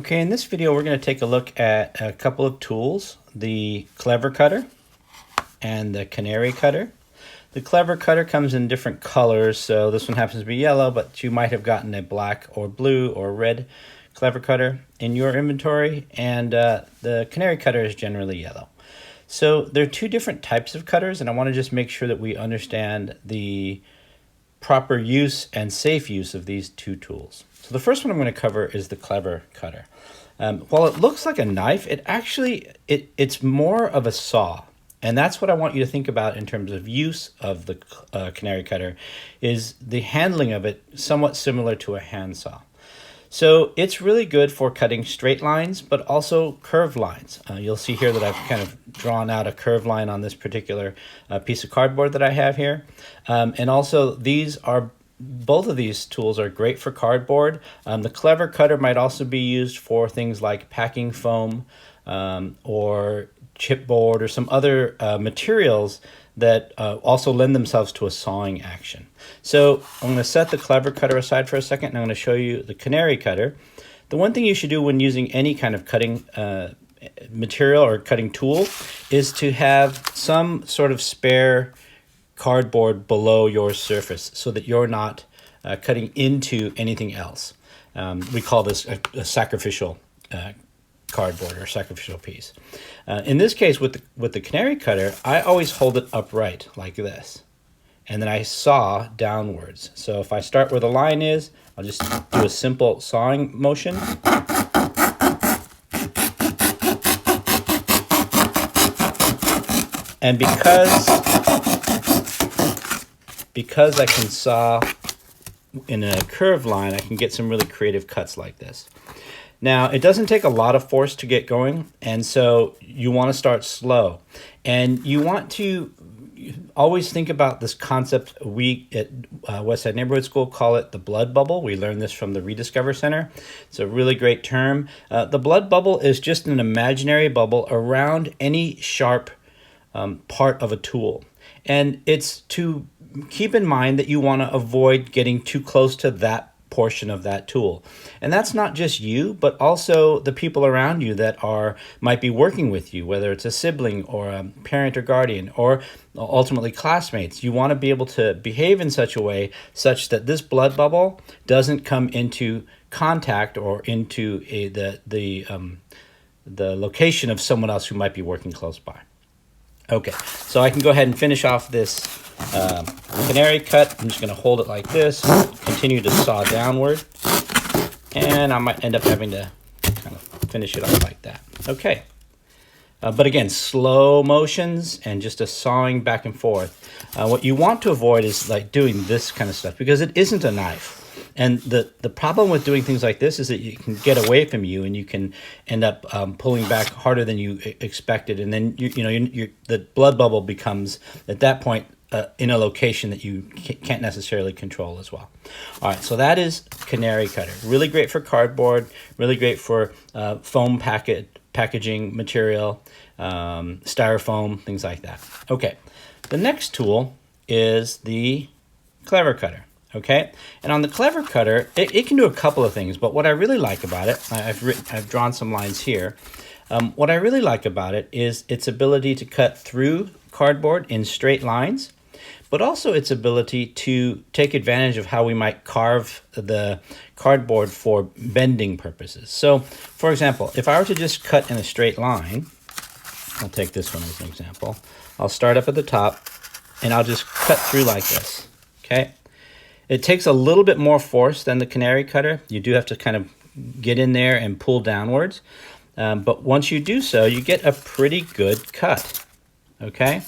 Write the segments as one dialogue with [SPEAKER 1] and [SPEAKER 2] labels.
[SPEAKER 1] Okay, in this video we're going to take a look at a couple of tools, the Klever Kutter and the Canary Cutter. The Klever Kutter comes in different colors, so this one happens to be yellow, but you might have gotten a black or blue or red Klever Kutter in your inventory, and the Canary Cutter is generally yellow. So there are two different types of cutters, and I want to just make sure that we understand the proper use and safe use of these two tools. So the first one I'm going to cover is the Klever Kutter. While it looks like a knife, it's more of a saw. And that's what I want you to think about in terms of use of the Canary Cutter, is the handling of it somewhat similar to a handsaw. So it's really good for cutting straight lines, but also curved lines. You'll see here that I've kind of drawn out a curved line on this particular piece of cardboard that I have here. And also both of these tools are great for cardboard. The Klever Kutter might also be used for things like packing foam or chipboard or some other materials that also lend themselves to a sawing action. So I'm going to set the Klever Kutter aside for a second, and I'm going to show you the Canary Cutter. The one thing you should do when using any kind of cutting material or cutting tool is to have some sort of spare cardboard below your surface so that you're not cutting into anything else. We call this a sacrificial cardboard or sacrificial piece. In this case, with the Canary Cutter, I always hold it upright like this, and then I saw downwards. So if I start where the line is, I'll just do a simple sawing motion. And because I can saw in a curved line, I can get some really creative cuts like this. Now, it doesn't take a lot of force to get going, and so you want to start slow. And you want to always think about this concept. We at Westside Neighborhood School call it the blood bubble. We learned this from the Rediscover Center. It's a really great term. The blood bubble is just an imaginary bubble around any sharp part of a tool. And it's to keep in mind that you want to avoid getting too close to that portion of that tool. And that's not just you, but also the people around you that might be working with you, whether it's a sibling or a parent or guardian or ultimately classmates. You want to be able to behave in such a way such that this blood bubble doesn't come into contact or into the location of someone else who might be working close by. Okay, so I can go ahead and finish off this canary cut. I'm just going to hold it like this, continue to saw downward, and I might end up having to kind of finish it off like that. Okay, but again, slow motions and just a sawing back and forth. What you want to avoid is like doing this kind of stuff, because it isn't a knife. And the problem with doing things like this is that it can get away from you, and you can end up pulling back harder than you expected, and then the blood bubble becomes at that point in a location that you can't necessarily control as well. All right, so that is Canary Cutter. Really great for cardboard. Really great for foam packaging material, styrofoam, things like that. Okay, the next tool is the Klever Kutter. Okay, and on the Klever Kutter, it can do a couple of things, but what I really like about it, I've drawn some lines here. What I really like about it is its ability to cut through cardboard in straight lines, but also its ability to take advantage of how we might carve the cardboard for bending purposes. So, for example, if I were to just cut in a straight line, I'll take this one as an example. I'll start up at the top, and I'll just cut through like this, okay? It takes a little bit more force than the Canary Cutter. You do have to kind of get in there and pull downwards. But once you do so, you get a pretty good cut, okay?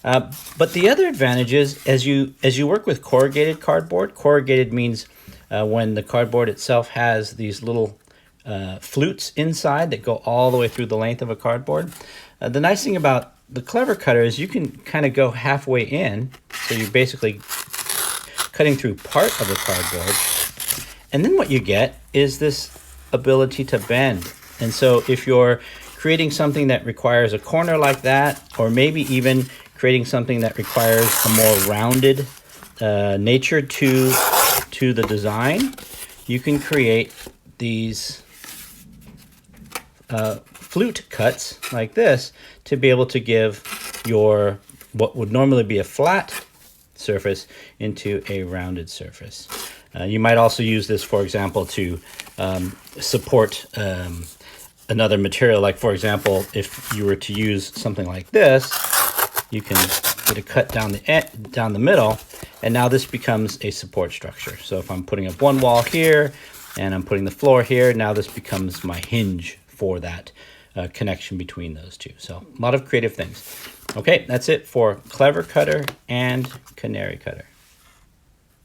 [SPEAKER 1] But the other advantage is as you work with corrugated cardboard, corrugated means when the cardboard itself has these little flutes inside that go all the way through the length of a cardboard. The nice thing about the Klever Kutter is you can kind of go halfway in, so you're basically cutting through part of the cardboard, and then what you get is this ability to bend. And so if you're creating something that requires a corner like that, or maybe even creating something that requires a more rounded nature to the design, you can create these flute cuts like this to be able to give your what would normally be a flat surface into a rounded surface. You might also use this, for example, to support another material. Like, for example, if you were to use something like this, you can get a cut down the middle, and now this becomes a support structure. So if I'm putting up one wall here and I'm putting the floor here, now this becomes my hinge for that connection between those two. So a lot of creative things. Okay, that's it for Klever Kutter and Canary Cutter.